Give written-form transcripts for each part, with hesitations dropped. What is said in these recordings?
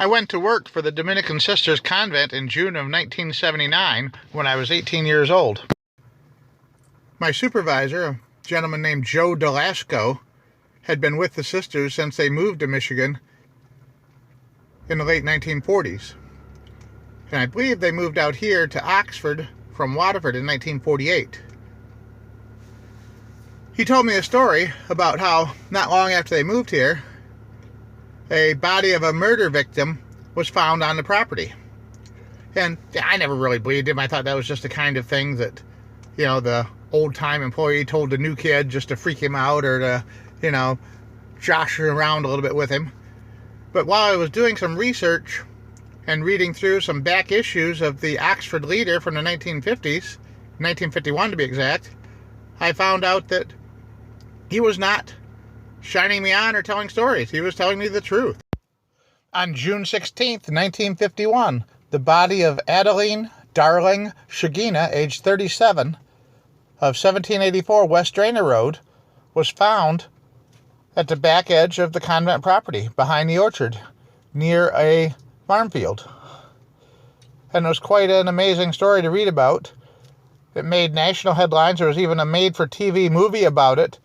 I went to work for the Dominican Sisters Convent in June of 1979 when I was 18 years old. My supervisor, a gentleman named Joe Delasco, had been with the sisters since they moved to Michigan in the late 1940s. And I believe they moved out here to Oxford from Waterford in 1948. He told me a story about how not long after they moved here, a body of a murder victim was found on the property. And I never really believed him. I thought that was just the kind of thing that, the old-time employee told the new kid just to freak him out or to, josh around a little bit with him. But while I was doing some research and reading through some back issues of the Oxford Leader from the 1950s, 1951 to be exact, I found out that he was not shining me on or telling stories. He was telling me the truth. On June 16th, 1951, the body of Adeline Darling Shagena, age 37, of 1784 West Drahner Road, was found at the back edge of the convent property, behind the orchard, near a farm field. And it was quite an amazing story to read about. It made national headlines. There was even a made-for-TV movie about it.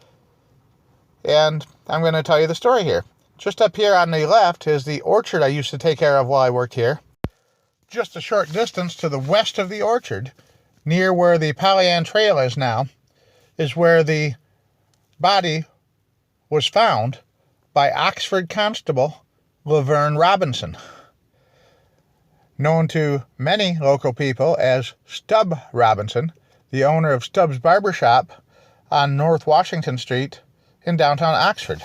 And I'm going to tell you the story here. Just up here on the left is the orchard I used to take care of while I worked here. Just a short distance to the west of the orchard, near where the Pollyant Trail is now, is where the body was found by Oxford Constable Laverne Robinson, known to many local people as Stub Robinson, the owner of Stubb's Barbershop on North Washington Street in downtown Oxford.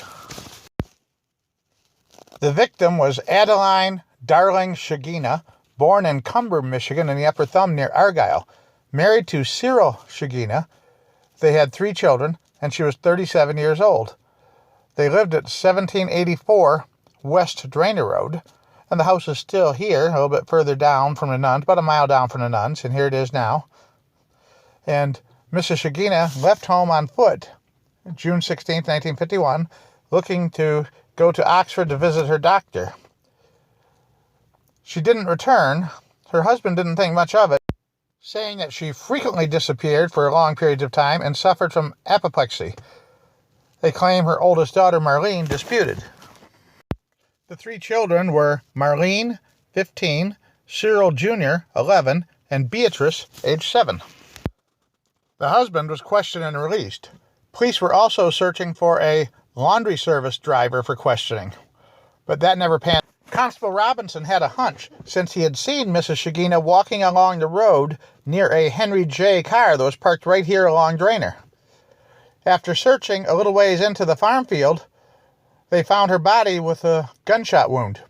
The victim was Adeline Darling Shagena, born in Cumber, Michigan, in the Upper Thumb near Argyle. Married to Cyril Shagena, they had 3 children, and she was 37 years old. They lived at 1784 West Drahner Road, and the house is still here, a little bit further down from the nuns, about a mile down from the nuns, and here it is now. And Mrs. Shagena left home on foot June 16, 1951, looking to go to Oxford to visit her doctor. She didn't return. Her husband didn't think much of it, saying that she frequently disappeared for long periods of time and suffered from apoplexy. They claim her oldest daughter, Marlene, disputed. The 3 children were Marlene, 15, Cyril Jr., 11, and Beatrice, age 7. The husband was questioned and released. Police were also searching for a laundry service driver for questioning, but that never panned. Constable Robinson had a hunch, since he had seen Mrs. Shagena walking along the road near a Henry J. car that was parked right here along Drahner. After searching a little ways into the farm field, they found her body with a gunshot wound.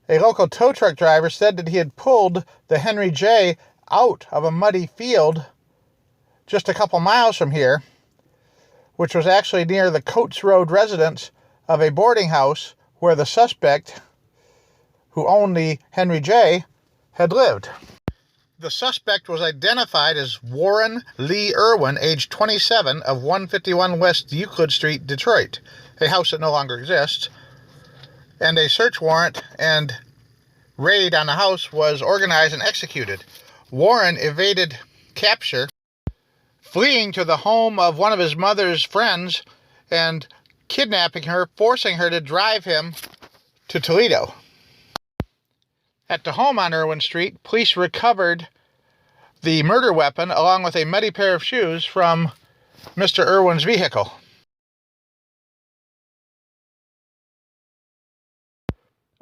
A local tow truck driver said that he had pulled the Henry J. out of a muddy field just a couple miles from here, which was actually near the Coates Road residence of a boarding house where the suspect, who owned the Henry J., had lived. The suspect was identified as Warren Lee Irwin, age 27, of 151 West Euclid Street, Detroit, a house that no longer exists, and a search warrant and raid on the house was organized and executed. Warren evaded capture, fleeing to the home of one of his mother's friends and kidnapping her, forcing her to drive him to Toledo. At the home on Irwin Street, police recovered the murder weapon along with a muddy pair of shoes from Mr. Irwin's vehicle.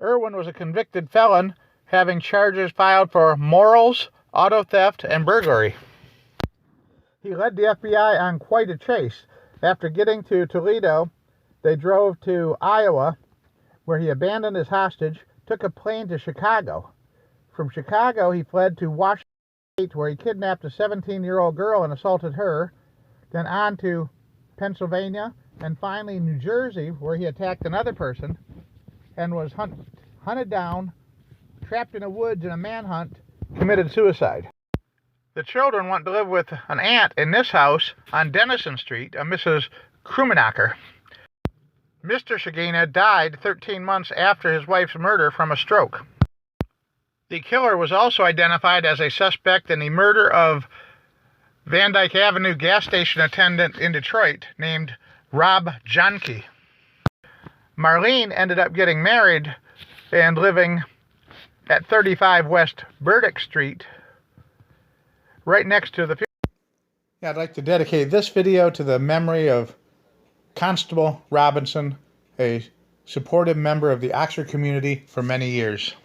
Irwin was a convicted felon, having charges filed for morals, auto theft, and burglary. He led the FBI on quite a chase. After getting to Toledo, they drove to Iowa, where he abandoned his hostage, took a plane to Chicago. From Chicago, he fled to Washington State, where he kidnapped a 17-year-old girl and assaulted her, then on to Pennsylvania, and finally New Jersey, where he attacked another person and was hunted down, trapped in the woods in a manhunt, committed suicide. The children went to live with an aunt in this house on Denison Street, a Mrs. Krummenacher. Mr. Shagena died 13 months after his wife's murder from a stroke. The killer was also identified as a suspect in the murder of Van Dyke Avenue gas station attendant in Detroit named Rob Johnke. Marlene ended up getting married and living at 35 West Burdick Street, right next to the... Yeah, I'd like to dedicate this video to the memory of Constable Robinson, a supportive member of the Oxford community for many years.